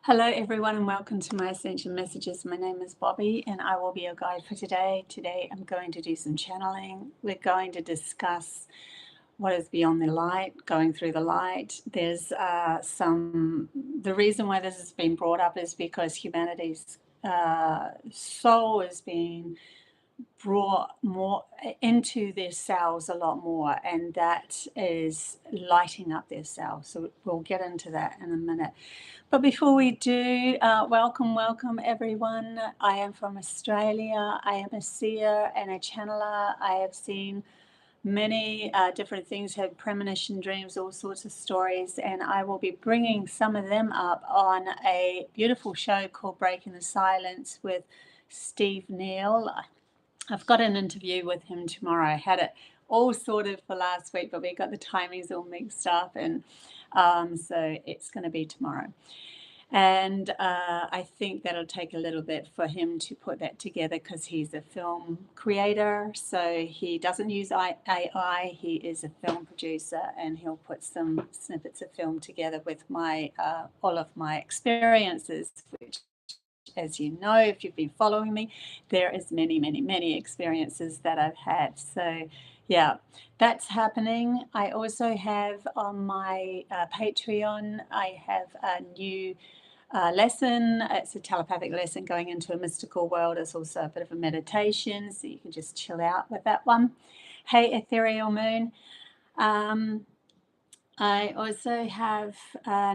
Hello everyone and welcome to my Ascension messages. My name is Bobby and I will be your guide for today. Today I'm going to do some channeling. We're going to discuss what is beyond the light, going through the light. There's the reason why this has been brought up is because humanity's soul is being brought more into their cells a lot more, and that is lighting up their cells. So we'll get into that in a minute. But before we do, welcome everyone. I am from Australia. I am a seer and a channeler. I have seen many different things, had premonition dreams, all sorts of stories, and I will be bringing some of them up on a beautiful show called Breaking the Silence with Steve Neal. I've got an interview with him tomorrow. I had it all sorted for last week, but we got the timings all mixed up, and so it's going to be tomorrow. And I think that'll take a little bit for him to put that together because he's a film creator. So he doesn't use AI. He is a film producer, and he'll put some snippets of film together with my all of my experiences, which, as you know, if you've been following me, there is many experiences that I've had. So yeah, that's happening. I also have on my Patreon, I have a new lesson. It's a telepathic lesson going into a mystical world. It's also a bit of a meditation, so you can just chill out with that one. Hey, Ethereal Moon. I also have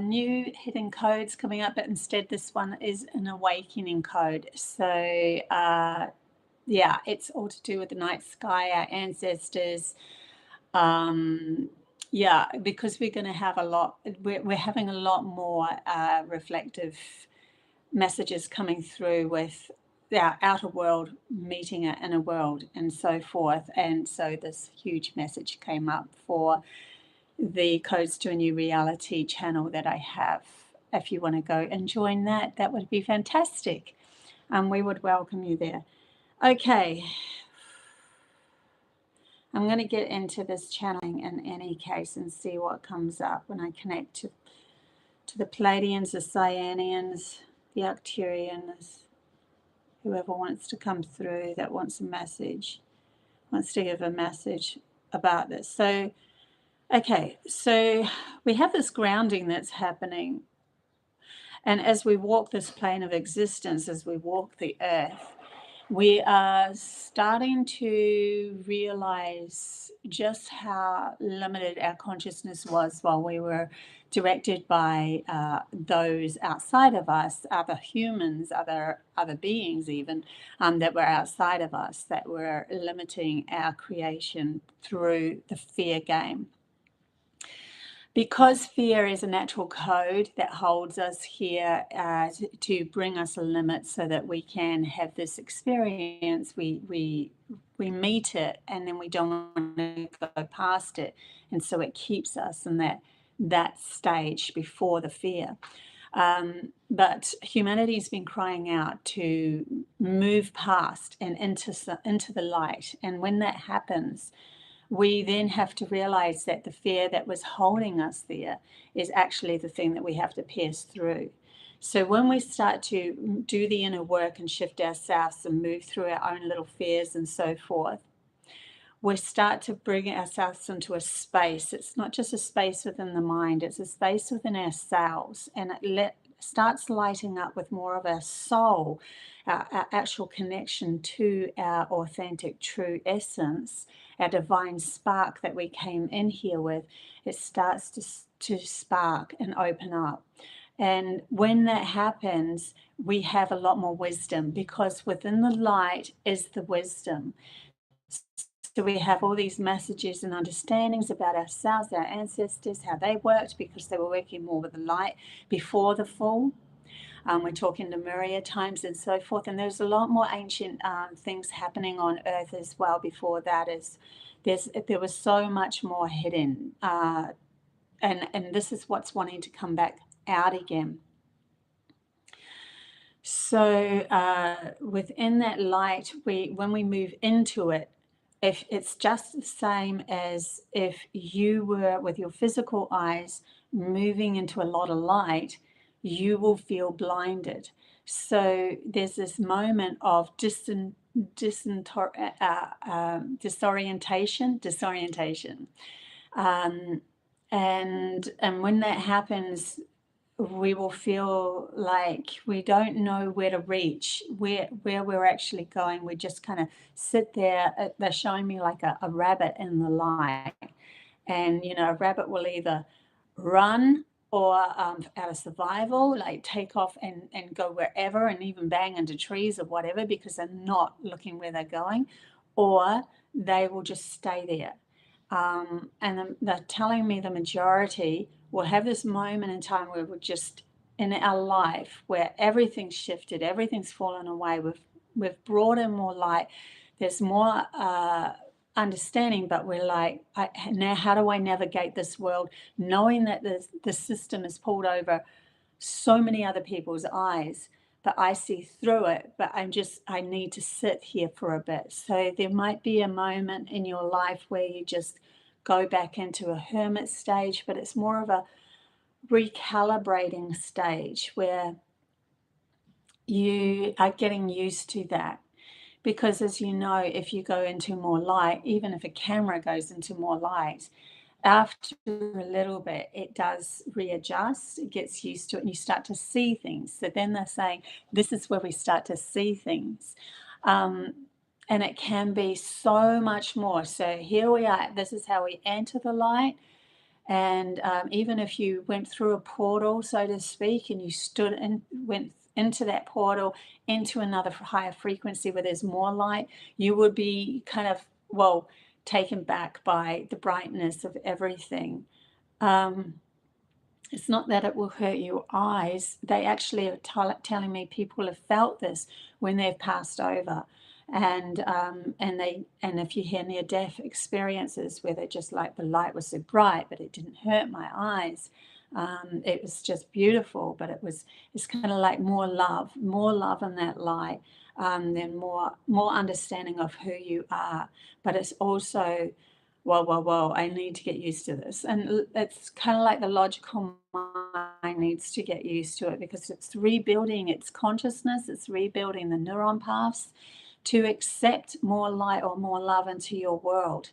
new hidden codes coming up, but instead this one is an awakening code. So yeah, it's all to do with the night sky, our ancestors. Yeah, because we're going to have a lot, we're having a lot more reflective messages coming through with our outer world meeting our inner world and so forth. And so this huge message came up for the Codes to a New Reality channel that I have. If you want to go and join that, that would be fantastic. We would welcome you there. Okay. I'm going to get into this channeling in any case and see what comes up when I connect to the Pleiadians, the Cyanians, the Arcturians, whoever wants to come through that wants a message, wants to give a message about this. So, okay, so we have this grounding that's happening. And as we walk this plane of existence, as we walk the earth, we are starting to realize just how limited our consciousness was while we were directed by those outside of us, other humans, other beings even, that were outside of us, that were limiting our creation through the fear game. Because fear is a natural code that holds us here to bring us a limit so that we can have this experience, we meet it and then we don't want to go past it. And so it keeps us in that stage before the fear. But humanity's been crying out to move past and into the light. And when that happens, we then have to realize that the fear that was holding us there is actually the thing that we have to pierce through. So when we start to do the inner work and shift ourselves and move through our own little fears and so forth, we start to bring ourselves into a space. It's not just a space within the mind, it's a space within ourselves, and it starts lighting up with more of our soul, our actual connection to our authentic true essence, our divine spark that we came in here with. It starts to spark and open up. And when that happens, we have a lot more wisdom, because within the light is the wisdom. So we have all these messages and understandings about ourselves, our ancestors, how they worked, because they were working more with the light before the fall. We're talking Lemuria times and so forth, and there's a lot more ancient things happening on Earth as well before that. There was so much more hidden, and this is what's wanting to come back out again. So within that light, when we move into it, if it's just the same as if you were with your physical eyes moving into a lot of light, you will feel blinded. So there's this moment of disorientation. And when that happens, we will feel like we don't know where to reach, where we're actually going. We just kind of sit there. They're showing me like a rabbit in the light. And, you know, a rabbit will either run or out of survival, like take off and go wherever and even bang into trees or whatever because they're not looking where they're going, or they will just stay there. And they're telling me the majority will have this moment in time where we're just in our life where everything's shifted, everything's fallen away. We've brought in more light. There's more understanding, but we're like, now how do I navigate this world, knowing that the system is pulled over so many other people's eyes, but I see through it, but I need to sit here for a bit. So there might be a moment in your life where you just go back into a hermit stage, but it's more of a recalibrating stage where you are getting used to that. Because as you know, if you go into more light, even if a camera goes into more light, after a little bit, it does readjust, it gets used to it, and you start to see things. So then they're saying, this is where we start to see things. And it can be so much more. So here we are, this is how we enter the light. And even if you went through a portal, so to speak, and you stood and went into that portal, into another higher frequency where there's more light, you would be kind of, well, taken back by the brightness of everything. It's not that it will hurt your eyes. They actually are telling me people have felt this when they've passed over. And if you hear near-death experiences where they're just like, the light was so bright, but it didn't hurt my eyes. It was just beautiful, but it's kind of like more love in that light, then more understanding of who you are. But it's also, whoa, I need to get used to this. And it's kind of like the logical mind needs to get used to it because it's rebuilding its consciousness, it's rebuilding the neuron paths to accept more light or more love into your world.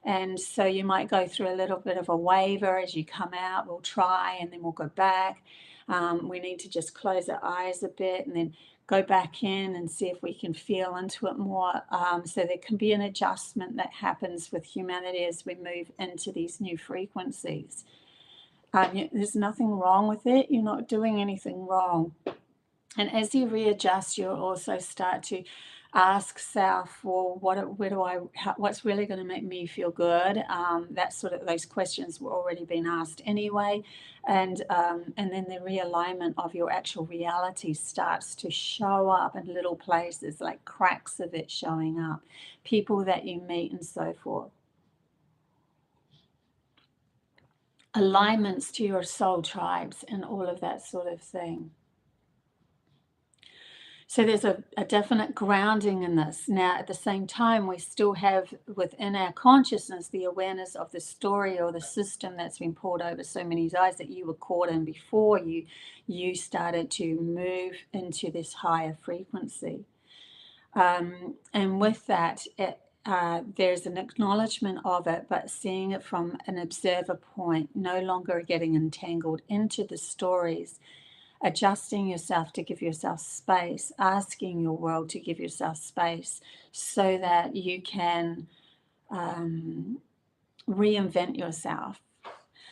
And so you might go through a little bit of a waiver as you come out. We'll try and then we'll go back. We need to just close our eyes a bit and then go back in and see if we can feel into it more. So there can be an adjustment that happens with humanity as we move into these new frequencies. There's nothing wrong with it. You're not doing anything wrong. And as you readjust, you'll also start to ask self, well, what's really going to make me feel good? Those questions were already been asked anyway. And then the realignment of your actual reality starts to show up in little places, like cracks of it showing up, people that you meet and so forth. Alignments to your soul tribes and all of that sort of thing. So there's a definite grounding in this. Now, at the same time, we still have within our consciousness the awareness of the story or the system that's been poured over so many eyes that you were caught in before you started to move into this higher frequency. And with that, there's an acknowledgement of it, but seeing it from an observer point, no longer getting entangled into the stories, adjusting yourself to give yourself space, asking your world to give yourself space so that you can reinvent yourself.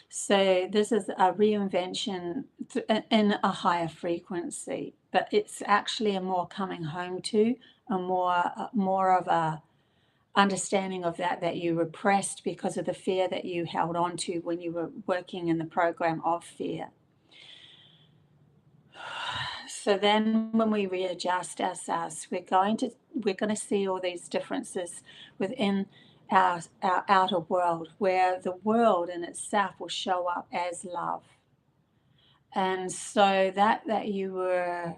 So this is a reinvention in a higher frequency, but it's actually a more coming home to, a more of a understanding of that you repressed because of the fear that you held on to when you were working in the program of fear. So then when we readjust ourselves, we're going to see all these differences within our outer world, where the world in itself will show up as love. And so that you were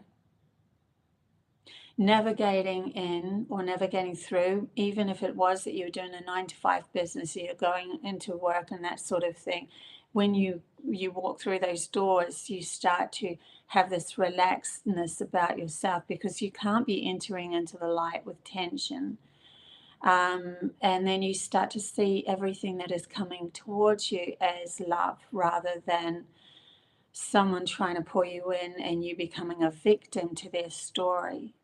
navigating in or navigating through, even if it was that you were doing a 9-to-5 business, you're going into work and that sort of thing, when you walk through those doors, you start to have this relaxedness about yourself, because you can't be entering into the light with tension. And then you start to see everything that is coming towards you as love, rather than someone trying to pull you in and you becoming a victim to their story.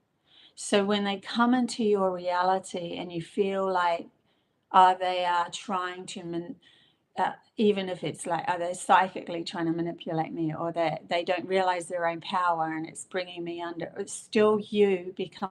So when they come into your reality and you feel like, they are trying to even if it's like, are they psychically trying to manipulate me, or they don't realize their own power and it's bringing me under, it's still you becoming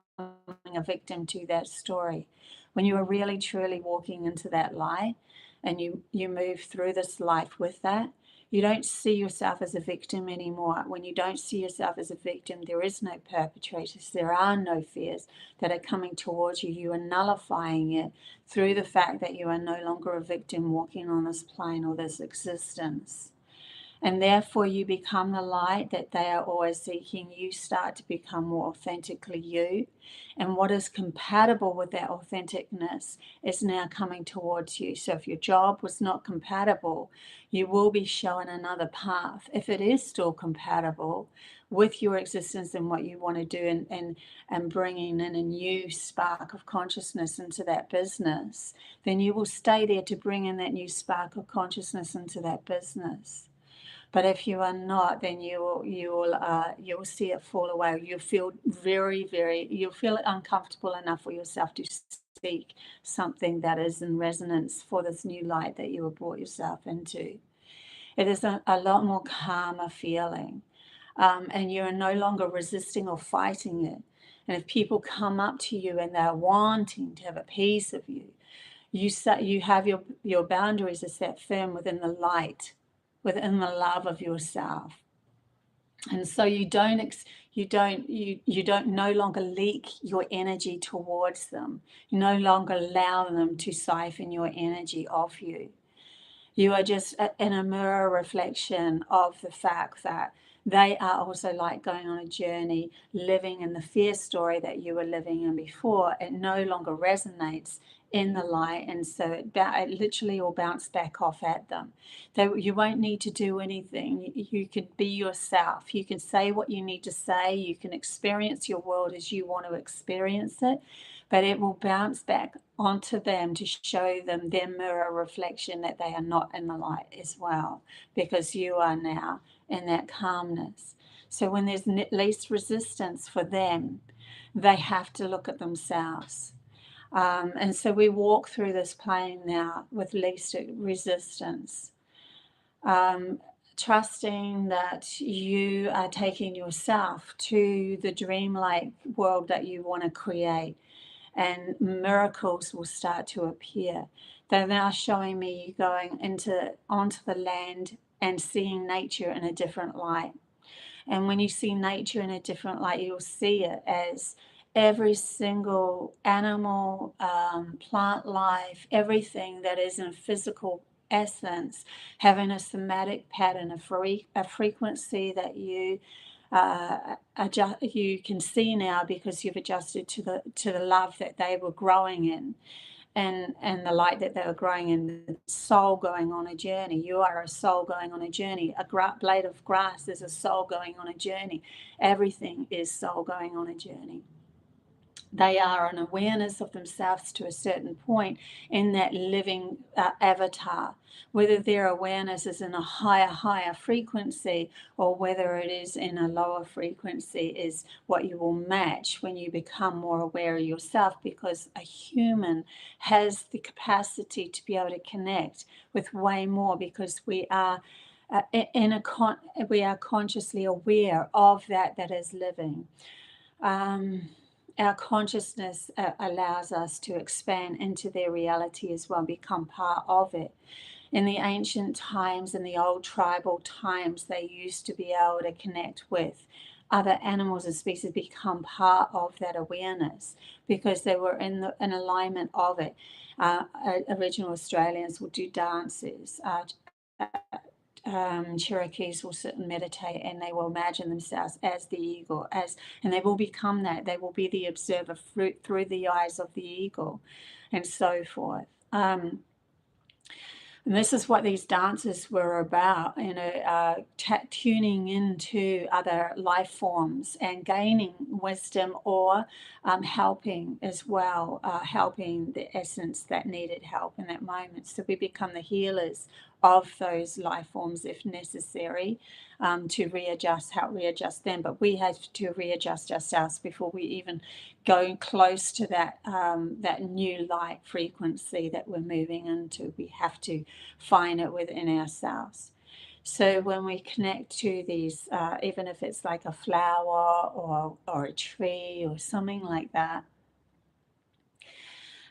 a victim to that story. When you are really truly walking into that light and you move through this life with that, you don't see yourself as a victim anymore. When you don't see yourself as a victim, there is no perpetrators, there are no fears that are coming towards you. You are nullifying it through the fact that you are no longer a victim walking on this plane or this existence. And therefore you become the light that they are always seeking. You start to become more authentically you. And what is compatible with that authenticness is now coming towards you. So if your job was not compatible, you will be shown another path. If it is still compatible with your existence and what you want to do, and bringing in a new spark of consciousness into that business, then you will stay there to bring in that new spark of consciousness into that business. But if you are not, then you will see it fall away. You'll feel you'll feel uncomfortable enough for yourself to seek something that is in resonance for this new light that you have brought yourself into. It is a lot more calmer feeling, and you're no longer resisting or fighting it. And if people come up to you and they're wanting to have a piece of you, you have your boundaries are set firm within the light, within the love of yourself. And so you don't no longer leak your energy towards them. You no longer allow them to siphon your energy off you. You are just in a mirror reflection of the fact that they are also like going on a journey, living in the fear story that you were living in before. It no longer resonates in the light, and so it literally will bounce back off at them. You won't need to do anything. You can be yourself. You can say what you need to say. You can experience your world as you want to experience it, but it will bounce back onto them to show them their mirror reflection that they are not in the light as well, because you are now in that calmness. So when there's least resistance for them, they have to look at themselves. And so we walk through this plane now with least resistance, trusting that you are taking yourself to the dreamlike world that you want to create, and miracles will start to appear. They're now showing me going onto the land and seeing nature in a different light. And when you see nature in a different light, you'll see it as every single animal, plant life, everything that is in physical essence, having a somatic pattern, a frequency that you you can see now, because you've adjusted to the love that they were growing in, and the light that they were growing in, the soul going on a journey. You are a soul going on a journey. A blade of grass is a soul going on a journey. Everything is soul going on a journey. They are an awareness of themselves to a certain point in that living avatar. Whether their awareness is in a higher frequency, or whether it is in a lower frequency, is what you will match when you become more aware of yourself, because a human has the capacity to be able to connect with way more, because we are we are consciously aware of that is living. Our consciousness allows us to expand into their reality as well, become part of it. In the ancient times, in the old tribal times, they used to be able to connect with other animals and species, become part of that awareness, because they were in alignment of it. Original Australians will do dances. Cherokees will sit and meditate, and they will imagine themselves as the eagle, and they will become that. They will be the observer through the eyes of the eagle, and so forth. And this is what these dances were about, you know, tuning into other life forms and gaining wisdom, or helping as well, helping the essence that needed help in that moment. So we become the healers of those life forms if necessary, to help readjust them. But we have to readjust ourselves before we even go close to that that new light frequency that we're moving into. We have to find it within ourselves. So when we connect to these, even if it's like a flower or a tree or something like that,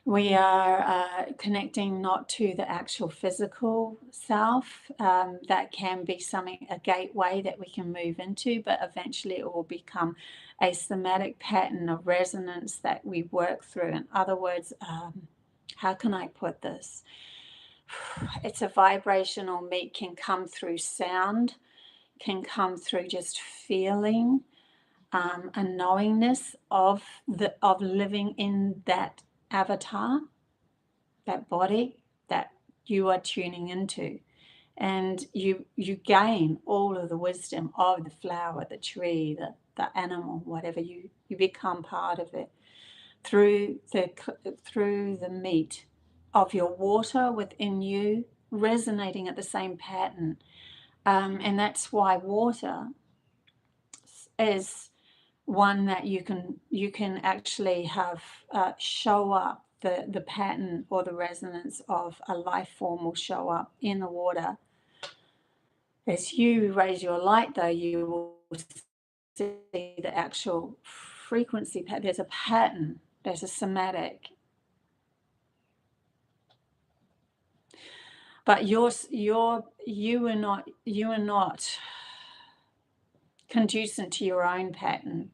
we are connecting not to the actual physical self. That can be a gateway that we can move into, but eventually it will become a somatic pattern of resonance that we work through. In other words, how can I put this? It's a vibrational meet, can come through sound, can come through just feeling, a knowingness of living in that avatar, that body that you are tuning into, and you gain all of the wisdom of the flower, the tree, the animal, whatever. You become part of it through the meet of your water within you resonating at the same pattern. And that's why water is one that you can actually have show up. The pattern or the resonance of a life form will show up in the water. As you raise your light, though, you will see the actual frequency. There's a pattern. There's a somatic. But you are not conducive to your own pattern.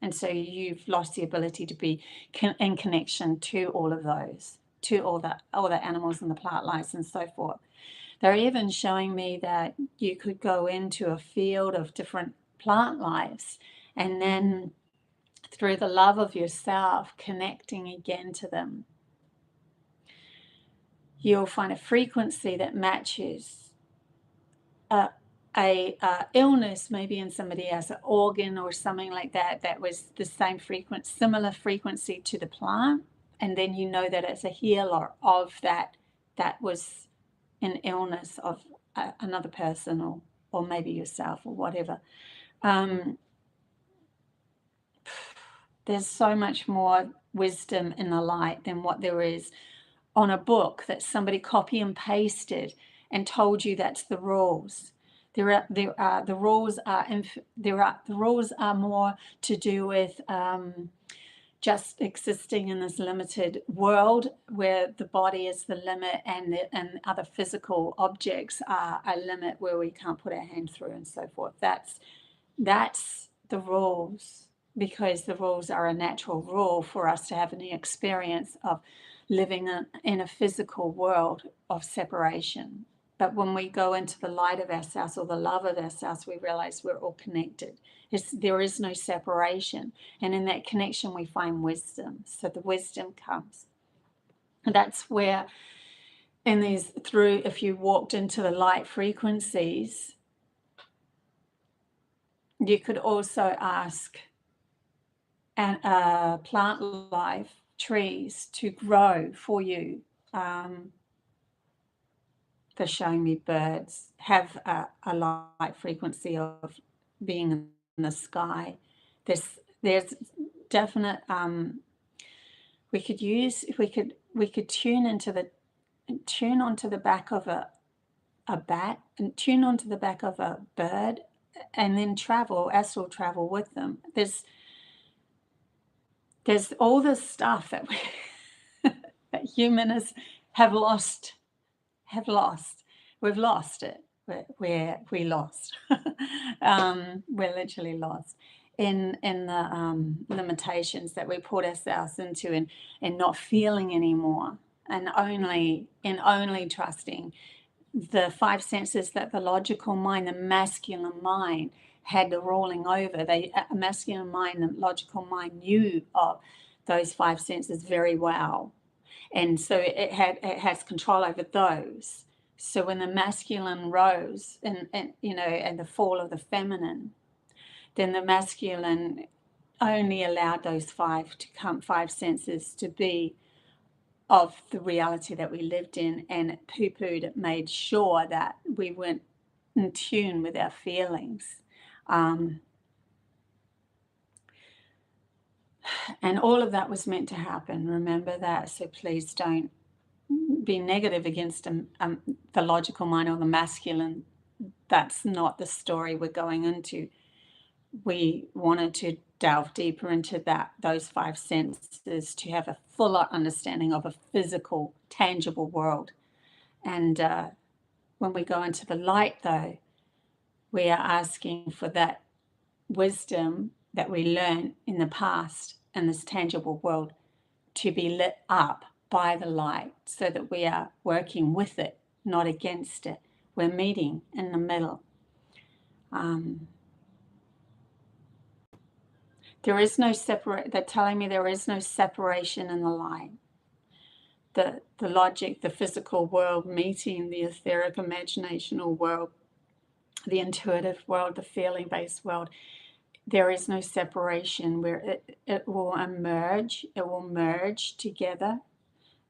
And so you've lost the ability to be in connection to all of those, to all the animals and the plant lives and so forth. They're even showing me that you could go into a field of different plant lives, and then through the love of yourself, connecting again to them, you'll find a frequency that matches a illness, maybe in somebody else, an organ or something like that was the same frequency, similar frequency to the plant, and then you know that it's a healer of that was an illness of another person, or maybe yourself, or whatever. There's so much more wisdom in the light than what there is on a book that somebody copy and pasted and told you that's the rules. The rules are more to do with just existing in this limited world where the body is the limit, and other physical objects are a limit where we can't put our hand through and so forth. That's the rules, because the rules are a natural rule for us to have any experience of living in a physical world of separation. But when we go into the light of ourselves, or the love of ourselves, we realize we're all connected. There is no separation. And in that connection, we find wisdom. So the wisdom comes. And that's where, if you walked into the light frequencies, you could also ask plant life, trees, to grow for you. They're showing me birds have a light frequency of being in the sky. There's definite. We could tune onto the back of a bat, and tune onto the back of a bird, and then astral travel with them. There's all this stuff that that humans have lost. We've lost it. We lost. We're literally lost in the limitations that we put ourselves into, and not feeling anymore, and only trusting the five senses that the logical mind, the masculine mind, had the ruling over. The masculine mind, the logical mind, knew of those five senses very well. And so it has control over those. So when the masculine rose and you know, and the fall of the feminine, then the masculine only allowed those five senses to be of the reality that we lived in, and poo-pooed it, made sure that we weren't in tune with our feelings. And all of that was meant to happen. Remember that. So please don't be negative against the logical mind or the masculine. That's not the story we're going into. We wanted to delve deeper into those five senses to have a fuller understanding of a physical, tangible world. And when we go into the light, though, we are asking for that wisdom that we learned in the past in this tangible world to be lit up by the light, so that we are working with it, not against it. We're meeting in the middle. There is no separate. They're telling me there is no separation in the light. The logic, the physical world meeting the etheric, imaginational world, the intuitive world, the feeling-based world. There is no separation, where it will emerge. It will merge together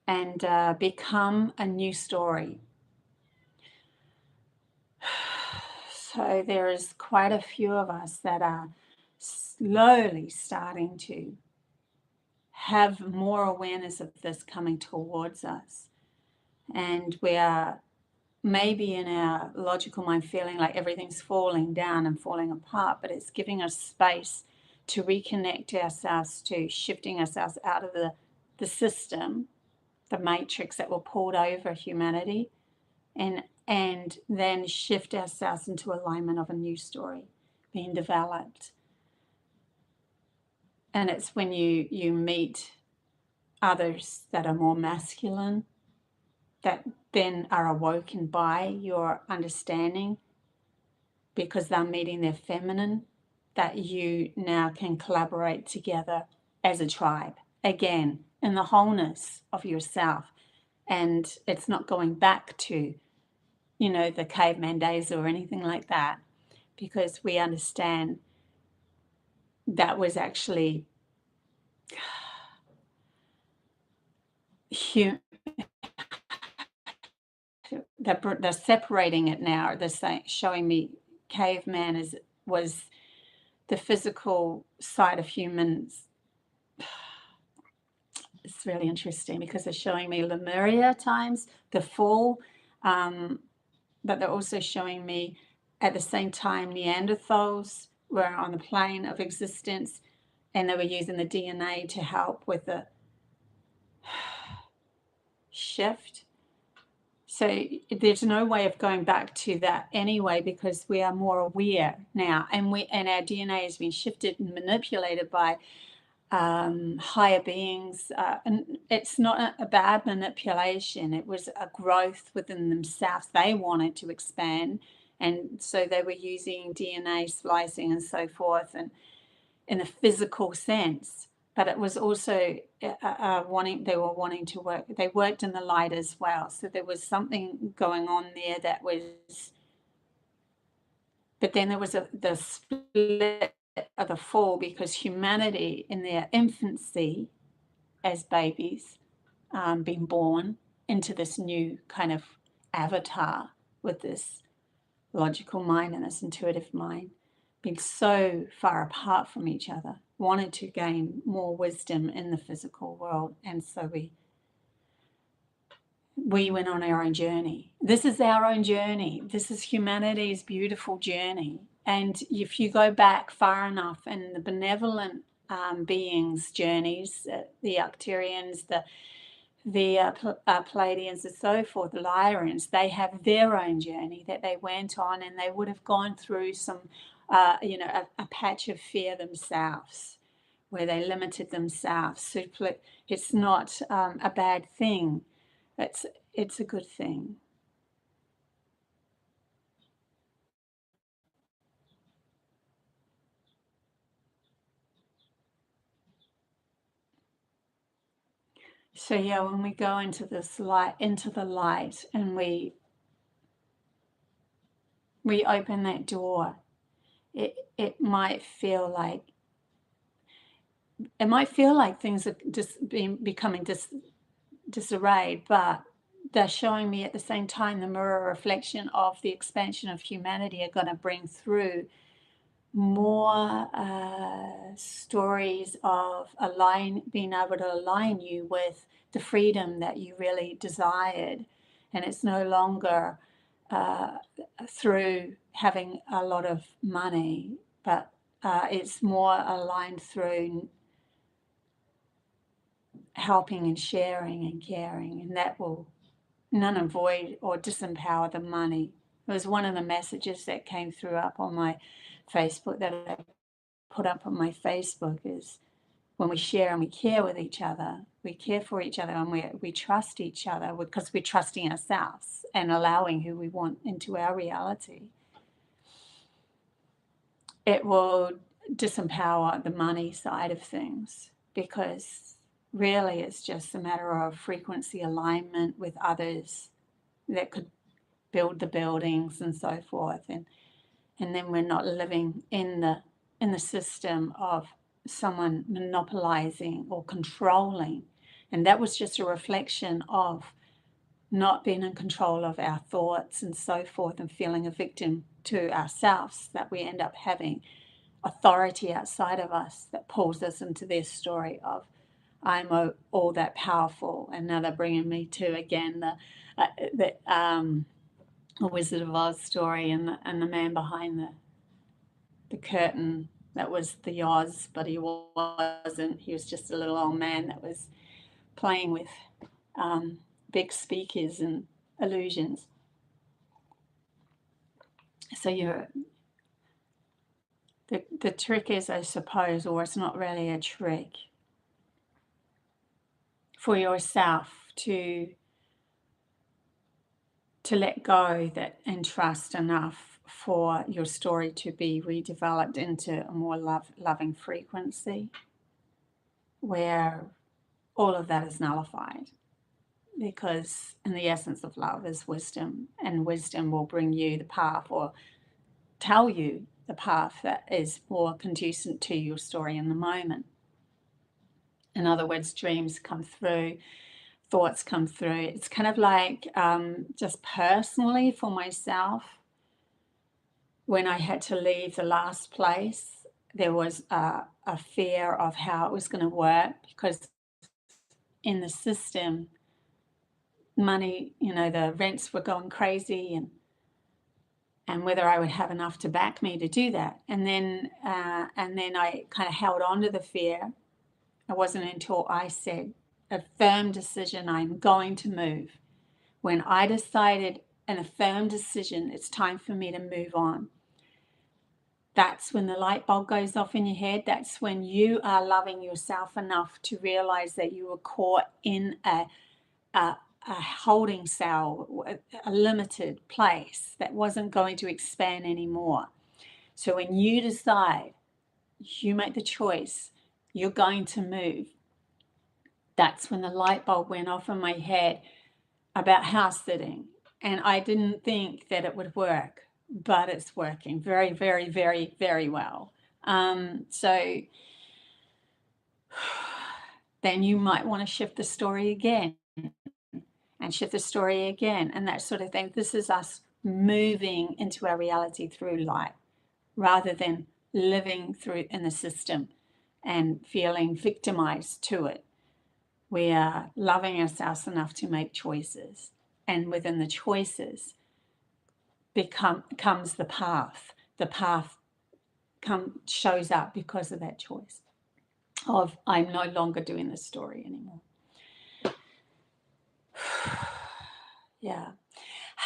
and become a new story. So there is quite a few of us that are slowly starting to have more awareness of this coming towards us. And we are maybe in our logical mind feeling like everything's falling down and falling apart, but it's giving us space to reconnect ourselves, to shifting ourselves out of the system, the matrix that will pulled over humanity, and then shift ourselves into alignment of a new story being developed. And it's when you meet others that are more masculine, that then are awoken by your understanding, because they're meeting their feminine, that you now can collaborate together as a tribe again in the wholeness of yourself. And it's not going back to, you know, the caveman days or anything like that, because we understand that was actually they're separating it now. They're saying, showing me caveman was the physical side of humans. It's really interesting because they're showing me Lemuria times, the fall, but they're also showing me at the same time Neanderthals were on the plane of existence, and they were using the DNA to help with the shift. So there's no way of going back to that anyway, because we are more aware now, and our DNA has been shifted and manipulated by higher beings. And it's not a bad manipulation. It was a growth within themselves. They wanted to expand, and so they were using DNA splicing and so forth, and in a physical sense. But it was also they were wanting to work. They worked in the light as well. So there was something going on there that was. But then there was the split of the fall, because humanity in their infancy as babies, being born into this new kind of avatar with this logical mind and this intuitive mind, being so far apart from each other, wanted to gain more wisdom in the physical world. And so we went on our own journey. This is our own journey. This is humanity's beautiful journey. And if you go back far enough, and the benevolent beings' journeys, the Arcturians, the Pleiadians and so forth, the Lyrians, they have their own journey that they went on, and they would have gone through some, a patch of fear themselves, where they limited themselves. So it's not a bad thing. It's a good thing. So yeah, when we go into this light, into the light, and we we open that door, it might feel like things are just becoming disarray, but they're showing me at the same time the mirror reflection of the expansion of humanity are going to bring through more stories of being able to align you with the freedom that you really desired. And it's no longer through having a lot of money, but it's more aligned through helping and sharing and caring, and that will none and void or disempower the money. It was one of the messages that came through up on my Facebook, that I put up on my Facebook, is when we share and we care with each other, we care for each other, and we trust each other because we're trusting ourselves and allowing who we want into our reality. It will disempower the money side of things, because really it's just a matter of frequency alignment with others that could build the buildings and so forth, and then we're not living in the system of someone monopolizing or controlling. And that was just a reflection of not being in control of our thoughts and so forth, and feeling a victim to ourselves, that we end up having authority outside of us that pulls us into this story of I'm all that powerful. And now they're bringing me to again the Wizard of Oz story, and the man behind the curtain that was the Oz, but he wasn't. He was just a little old man that was playing with big speakers and illusions. So the trick is, I suppose, or it's not really a trick, for yourself to let go that and trust enough for your story to be redeveloped into a more loving frequency, where all of that is nullified. Because in the essence of love is wisdom, and wisdom will bring you the path, or tell you the path that is more conducive to your story in the moment. In other words, dreams come through, thoughts come through. It's kind of like, just personally for myself, when I had to leave the last place, there was a fear of how it was going to work, because in the system, money, the rents were going crazy, and whether I would have enough to back me to do that. And then I kind of held on to the fear. It wasn't until I said a firm decision, I'm going to move. When I decided in a firm decision, it's time for me to move on. That's when the light bulb goes off in your head. That's when you are loving yourself enough to realize that you were caught in a holding cell, a limited place that wasn't going to expand anymore. So when you decide, you make the choice, you're going to move, that's when the light bulb went off in my head about house sitting. And I didn't think that it would work, but it's working very, very, very, very well. So then you might want to shift the story again, and shift the story again, and that sort of thing. This is us moving into our reality through light, rather than living through in the system and feeling victimized to it. We are loving ourselves enough to make choices, and within the choices comes the path. The path shows up because of that choice of, I'm no longer doing this story anymore. Yeah.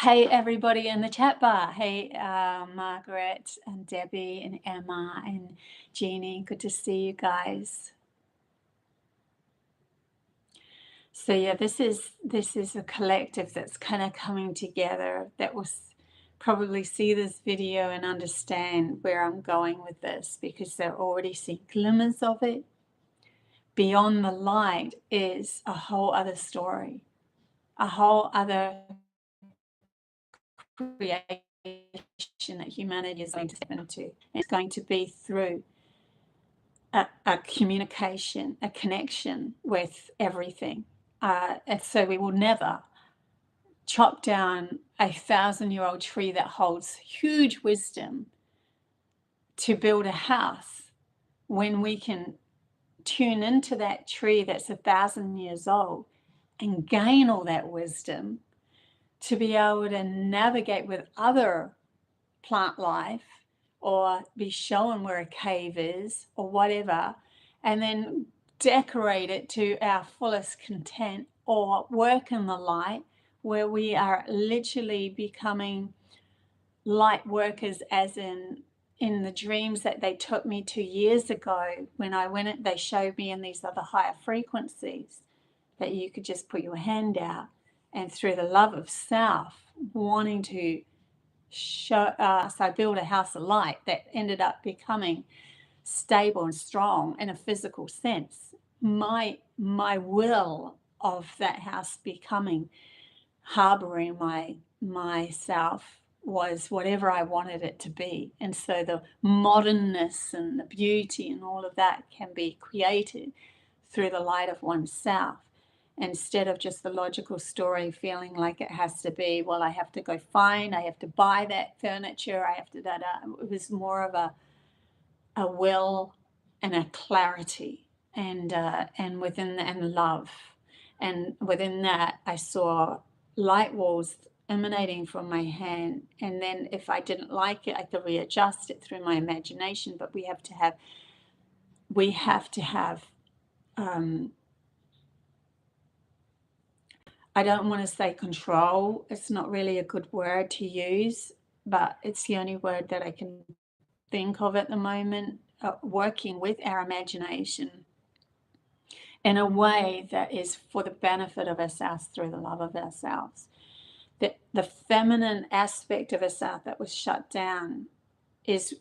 Hey, everybody in the chat bar. Hey, Margaret and Debbie and Emma and Jeannie. Good to see you guys. So yeah, this is a collective that's kind of coming together, that will probably see this video and understand where I'm going with this, because they're already seeing glimmers of it. Beyond the light is a whole other story, a whole other creation that humanity is going to step into. It's going to be through a communication, a connection with everything. And so we will never chop down a 1,000-year-old tree that holds huge wisdom to build a house when we can tune into that tree that's 1,000 years old and gain all that wisdom to be able to navigate with other plant life, or be shown where a cave is or whatever, and then decorate it to our fullest content, or work in the light where we are literally becoming light workers, as in the dreams that they took me 2 years ago when I went, they showed me in these other higher frequencies that you could just put your hand out, and through the love of self, wanting to show so I built a house of light that ended up becoming stable and strong in a physical sense. My will of that house becoming, harboring myself, was whatever I wanted it to be. And so the modernness and the beauty and all of that can be created through the light of oneself, instead of just the logical story feeling like it has to be, well, I have to go find, I have to buy that furniture, I have to da-da. It was more of a will and a clarity, and within and love. And within that, I saw light walls emanating from my hand. And then if I didn't like it, I could readjust it through my imagination. But we have to have I don't want to say control. It's not really a good word to use, but it's the only word that I can think of at the moment. Working with our imagination in a way that is for the benefit of ourselves through the love of ourselves. The feminine aspect of ourselves that was shut down is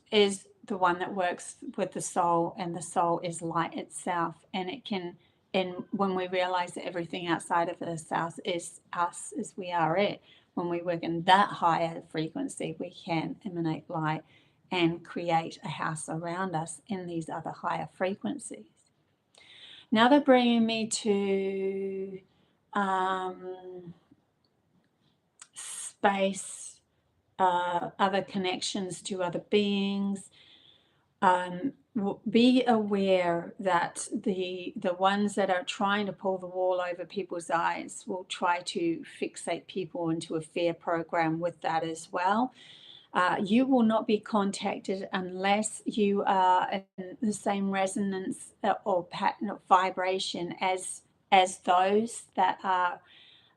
the one that works with the soul, and the soul is light itself, and it can. And when we realize that everything outside of ourselves is us, as we are it, when we work in that higher frequency, we can emanate light and create a house around us in these other higher frequencies. Now they're bringing me to space, other connections to other beings. Be aware that the ones that are trying to pull the wall over people's eyes will try to fixate people into a fear program with that as well. You will not be contacted unless you are in the same resonance or pattern of vibration as those that are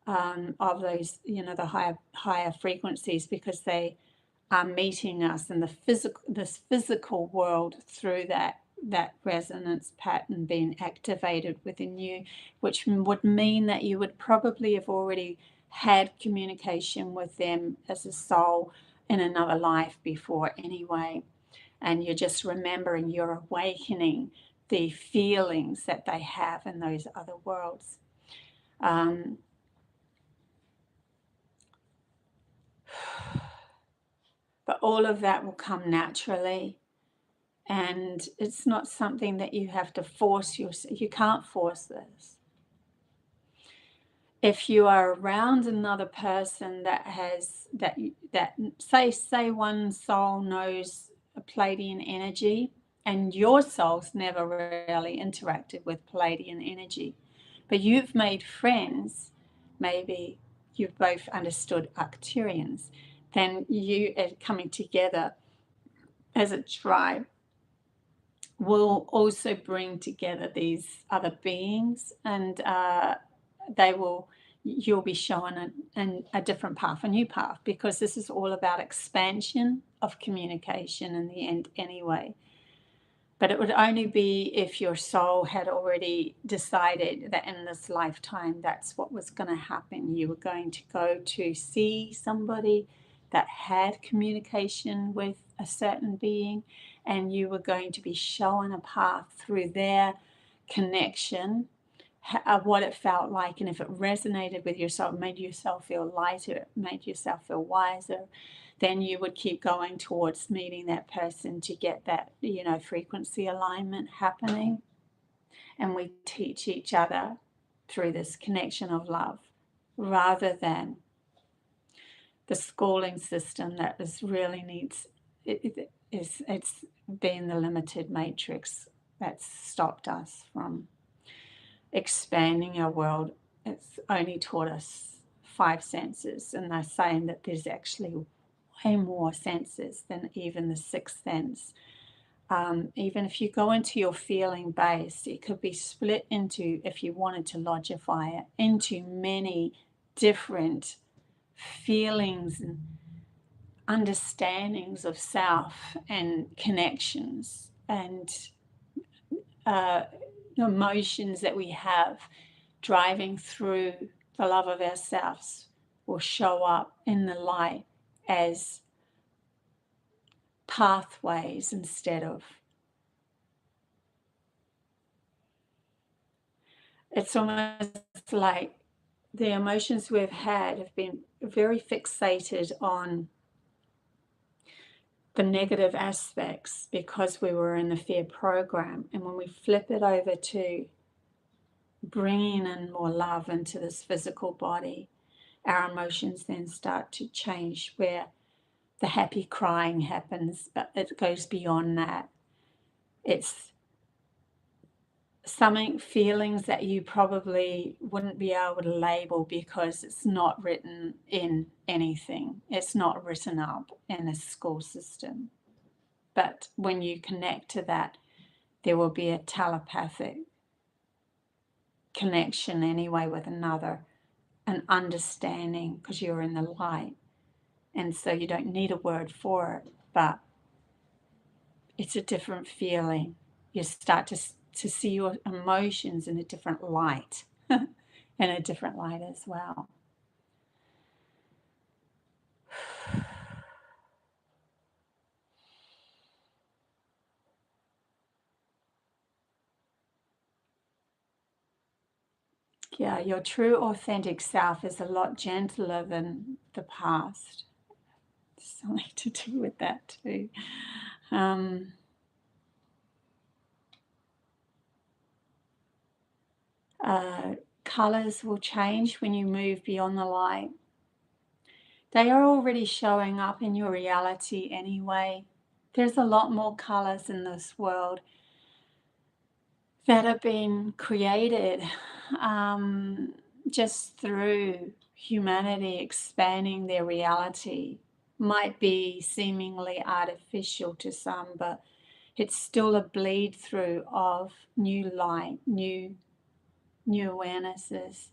of those, the higher frequencies, because they are meeting us in this physical world through that resonance pattern being activated within you, which would mean that you would probably have already had communication with them as a soul in another life before anyway, and you're just remembering, you're awakening the feelings that they have in those other worlds. But all of that will come naturally, and it's not something that you have to force yourself. You can't force this. If you are around another person that has that say one soul knows a Pleiadian energy, and your soul's never really interacted with Pleiadian energy, but you've made friends, maybe you've both understood Arcturians, then you are coming together as a tribe will also bring together these other beings, and you'll be shown a different path, a new path, because this is all about expansion of communication in the end anyway. But it would only be if your soul had already decided that in this lifetime that's what was going to happen. You were going to go to see somebody that had communication with a certain being, and you were going to be shown a path through their connection, what it felt like, and if it resonated with yourself, it made yourself feel lighter, it made yourself feel wiser, then you would keep going towards meeting that person to get that, frequency alignment happening. And we teach each other through this connection of love, rather than the schooling system that is really needs, it's been the limited matrix that's stopped us from expanding our world. It's only taught us 5 senses, and they're saying that there's actually way more senses than even the 6th sense. Even if you go into your feeling base, it could be split into, if you wanted to logify it, into many different feelings and understandings of self and connections and emotions that we have driving through the love of ourselves will show up in the light as pathways instead of. It's almost like the emotions we've had have been very fixated on the negative aspects because we were in the fear program. And when we flip it over to bringing in more love into this physical body, our emotions then start to change, where the happy crying happens, but it goes beyond that. It's feelings that you probably wouldn't be able to label because it's not written in anything. It's not written up in a school system. But when you connect to that, there will be a telepathic connection anyway with another, an understanding, because you're in the light. And so you don't need a word for it, but it's a different feeling. You start to see your emotions in a different light, in a different light as well. Yeah, your true authentic self is a lot gentler than the past. Something to do with that too. Colors will change when you move beyond the light. They are already showing up in your reality anyway. There's a lot more colors in this world that have been created just through humanity expanding their reality. Might be seemingly artificial to some, but it's still a bleed through of new light, new awarenesses.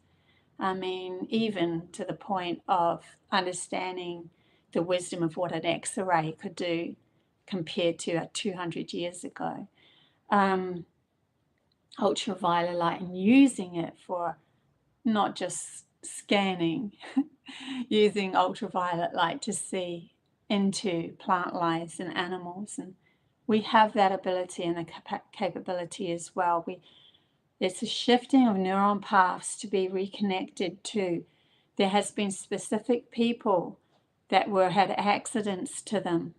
I mean, even to the point of understanding the wisdom of what an X-ray could do compared to 200 years ago. Ultraviolet light, and using it for not just scanning, using ultraviolet light to see into plant lives and animals. And we have that ability and the capability as well. It's a shifting of neuron paths to be reconnected to. There has been specific people that had accidents to them,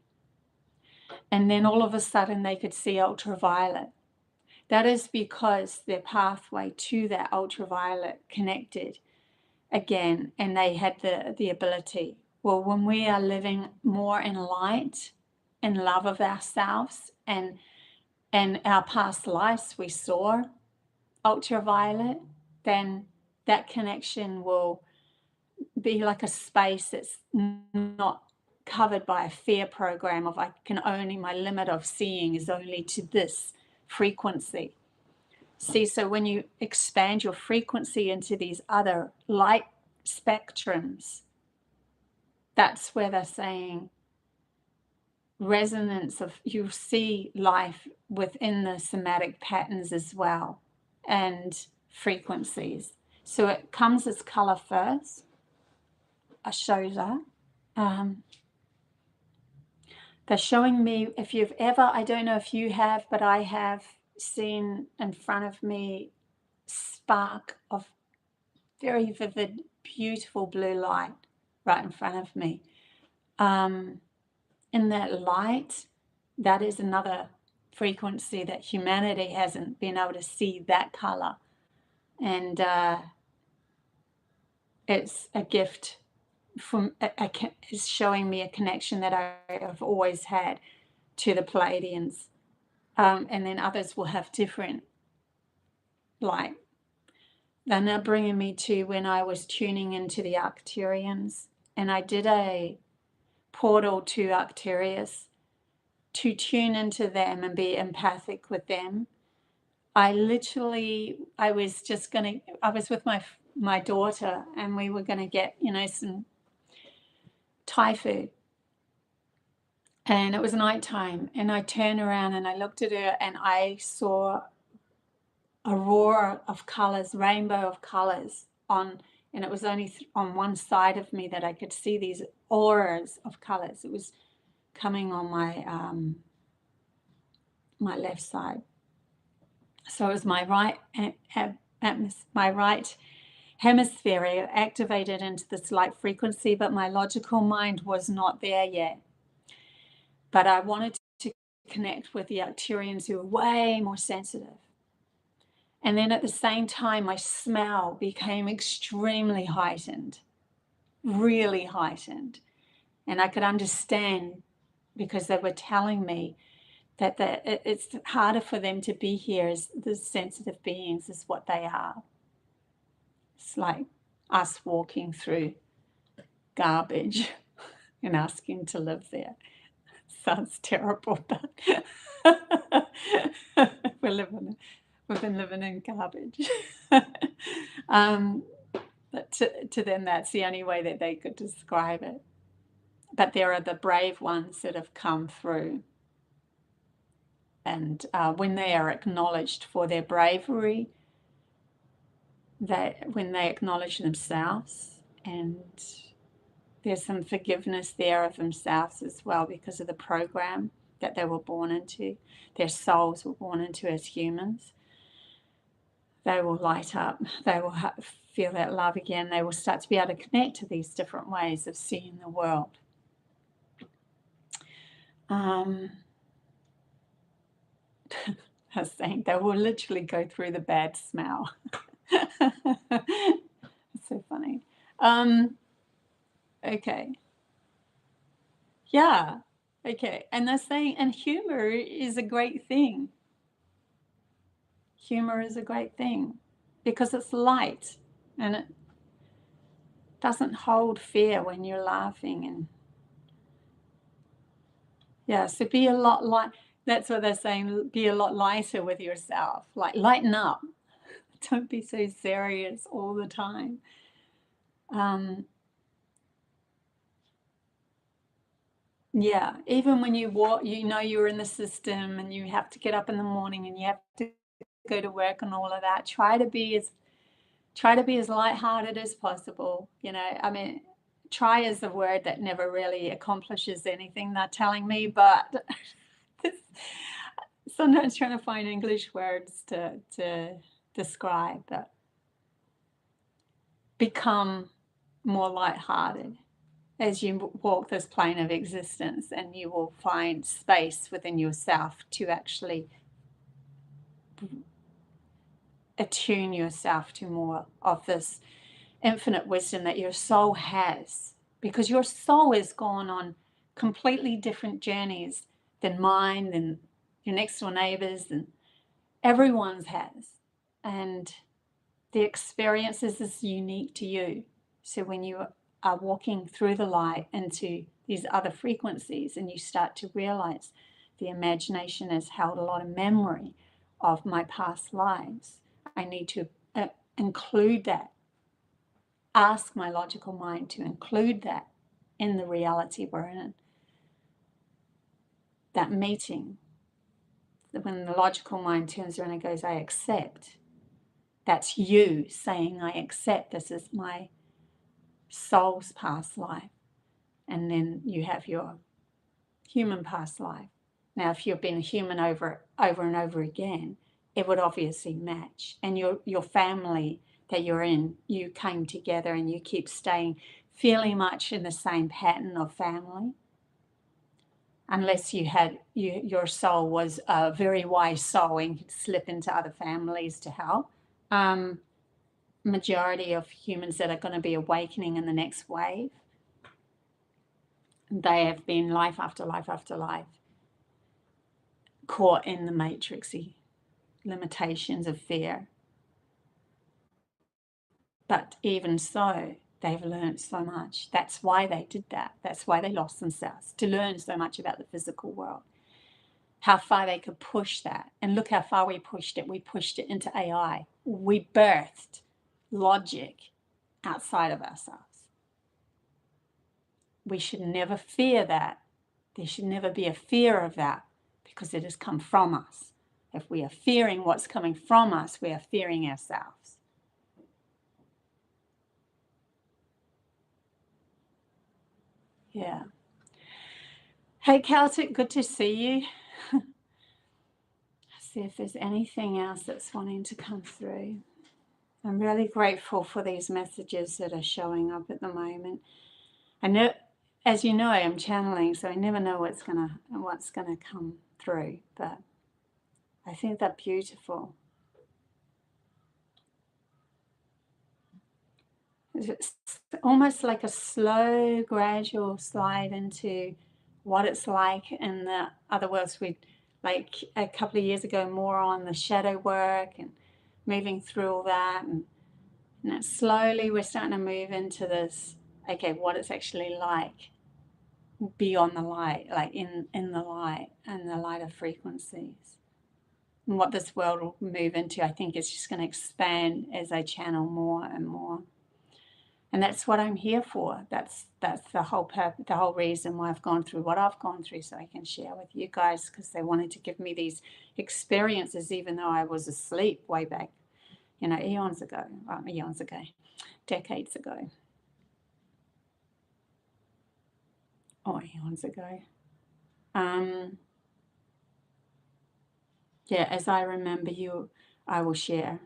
and then all of a sudden they could see ultraviolet. That is because their pathway to that ultraviolet connected again, and they had the ability. Well, when we are living more in light and love of ourselves, and our past lives we saw ultraviolet, then that connection will be like a space that's not covered by a fear program of my limit of seeing is only to this frequency. See, so when you expand your frequency into these other light spectrums, that's where they're saying resonance of, you see life within the somatic patterns as well, and frequencies. So it comes as color first. I show that. They're showing me, if you've ever, I don't know if you have, but I have seen in front of me spark of very vivid, beautiful blue light right in front of me. in that light, that is another frequency that humanity hasn't been able to see that color. And it's a gift from is showing me a connection that I have always had to the Pleiadians. And then others will have different light. They're now bringing me to when I was tuning into the Arcturians, and I did a portal to Arcturus to tune into them and be empathic with them. I was with my daughter, and we were going to get, some Thai food. And it was nighttime, and I turned around and I looked at her, and I saw aurora of colors, rainbow of colors and it was only on one side of me that I could see these auras of colors. It was coming on my left side. So it was my right hemisphere activated into this light frequency, but my logical mind was not there yet. But I wanted to connect with the Arcturians, who are way more sensitive. And then at the same time, my smell became extremely heightened, really heightened. And I could understand, because they were telling me that it's harder for them to be here as the sensitive beings as what they are. It's like us walking through garbage and asking to live there. Sounds terrible, but we've been living in garbage. But to them, that's the only way that they could describe it. But there are the brave ones that have come through. And when they are acknowledged for their bravery, when they acknowledge themselves, and there's some forgiveness there of themselves as well, because of the program that they were born into, their souls were born into as humans. They will light up, they will feel that love again, they will start to be able to connect to these different ways of seeing the world. I was saying they will literally go through the bad smell. It's so funny. Okay. Yeah. Okay. And they're saying, and humor is a great thing. Humor is a great thing because it's light and it doesn't hold fear when you're laughing. And yeah, so be a lot light. That's what they're saying. Be a lot lighter with yourself. Like, lighten up. Don't be so serious all the time. Yeah, even when you walk, you're in the system and you have to get up in the morning and you have to go to work and all of that. Try to be as lighthearted as possible. I mean, try is a word that never really accomplishes anything, they're telling me, but sometimes trying to find English words to describe that. Become more lighthearted as you walk this plane of existence, and you will find space within yourself to actually attune yourself to more of this infinite wisdom that your soul has, because your soul has gone on completely different journeys than mine, than your next door neighbors, and everyone's has. And the experiences is unique to you. So when you are walking through the light into these other frequencies, and you start to realize the imagination has held a lot of memory of my past lives, I need to include that. Ask my logical mind to include that in the reality we're in. That meeting, when the logical mind turns around and goes, I accept. That's you saying, I accept this is my soul's past life. And then you have your human past life. Now, if you've been a human over and over again, it would obviously match. And your family that you're in, you came together and you keep staying feeling much in the same pattern of family, unless you had your soul was a very wise soul and could slip into other families to help. Majority of humans that are going to be awakening in the next wave, they have been life after life after life caught in the matrixy limitations of fear. But even so, they've learned so much. That's why they did that. That's why they lost themselves, to learn so much about the physical world, how far they could push that. And look how far we pushed it. We pushed it into AI. We birthed logic outside of ourselves. We should never fear that. There should never be a fear of that, because it has come from us. If we are fearing what's coming from us, we are fearing ourselves. Yeah. Hey, Celtic, good to see you. See if there's anything else that's wanting to come through. I'm really grateful for these messages that are showing up at the moment. I know, as you know, I'm channeling, so I never know what's gonna come through, but I think they're beautiful. It's almost like a slow, gradual slide into what it's like in the other worlds. We, like a couple of years ago, more on the shadow work and moving through all that, and slowly we're starting to move into this, okay, what it's actually like beyond the light, like in the light and the lighter frequencies. And what this world will move into, I think it's just going to expand as I channel more and more. And that's what I'm here for. That's the whole purpose, the whole reason why I've gone through what I've gone through, so I can share with you guys, because they wanted to give me these experiences, even though I was asleep way back, eons ago, decades ago, or eons ago. Yeah, as I remember you, I will share.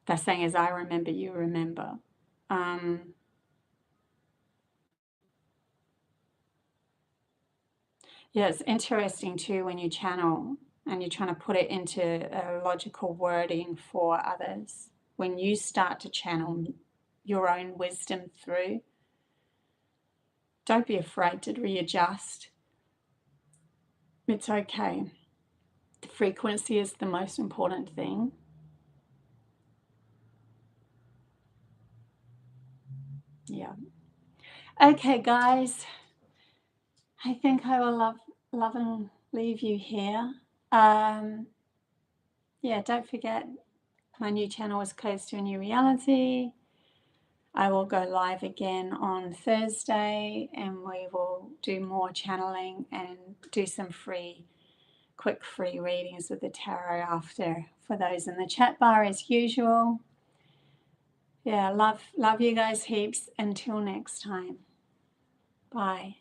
They're saying, as I remember you, remember. Yeah, it's interesting too when you channel and you're trying to put it into a logical wording for others. When you start to channel your own wisdom through, don't be afraid to readjust. It's okay. The frequency is the most important thing. Yeah. Okay, guys. I think I will love and leave you here. Yeah, don't forget, my new channel is Close to a New Reality. I will go live again on Thursday, and we will do more channeling and do some quick free readings with the tarot after, for those in the chat bar as usual. Yeah, love you guys heaps. Until next time. Bye.